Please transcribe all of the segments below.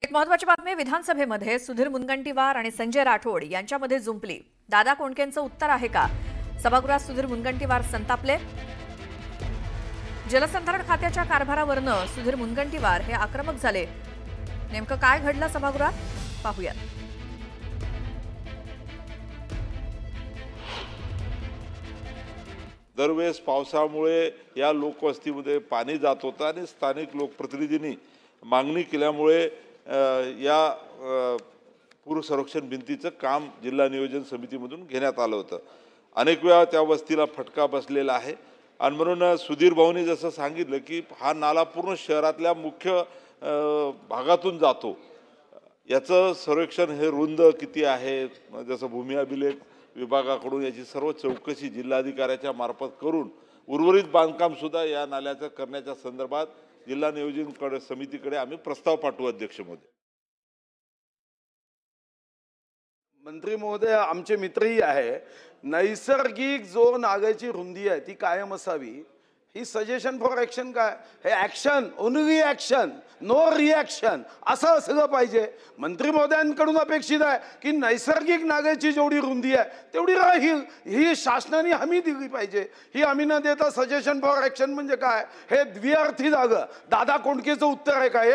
एक महत्त्वाची बातमी विधानसभेमध्ये सुधीर मुनगंटीवार आणि संजय राठोड यांच्यामध्ये जुंपली। दादा कोंडकेंचं उत्तर आहे का? सभागृहात सुधीर मुनगंटीवार संतापले। जलसंधारण खात्याच्या कारभारावरून सुधीर मुनगंटीवार हे आक्रमक झाले। नेमकं काय घडलं सभागृहात पाहूया। दरवेळेस पावसामुळे या लोकवस्तीमध्ये पाणी जात होतं आणि स्थानिक लोकप्रतिनिधींनी मागणी केल्यामुळे या पूर संरक्षण भिंतीचं काम जिल्हा नियोजन समितीमधून घेण्यात आलं होतं। अनेक वेळा त्या वस्तीला फटका बसलेला आहे आणि म्हणून सुधीर भाऊंनी जसं सांगितलं की हा नाला पूर्ण शहरातल्या मुख्य भागातून जातो। याचं सर्वेक्षण हे रुंद किती आहे, जसं भूमी अभिलेख विभागाकडून याची सर्व चौकशी जिल्हाधिकाऱ्याच्या मार्फत करून उर्वरित बांधकाम सुद्धा या नाल्याचं करण्याच्या संदर्भात जिल्हा नियोजन समितीकडे आम्ही प्रस्ताव पाठवू। अध्यक्ष महोदय, मंत्री महोदय, आमचे मित्रही आहे। नैसर्गिक जो नाल्याची रुंदी आहे ती कायम असावी ही सजेशन फॉर ॲक्शन काय हे action only action no reaction असं असलं पाहिजे। मंत्री महोदयांकडून अपेक्षित आहे की नैसर्गिक नाल्याची जेवढी रुंदी आहे तेवढी राहील ही शासनाने हमी दिली पाहिजे। ही हमी न देता सजेशन फॉर ॲक्शन म्हणजे काय? हे द्विअर्थी झालं। दादा कोंडकेचं उत्तर आहे काय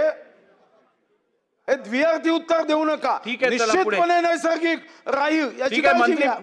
हे द्विअर्थी उत्तर देऊ नका। निश्चितपणे नैसर्गिक राहील याची काळजी घ्या।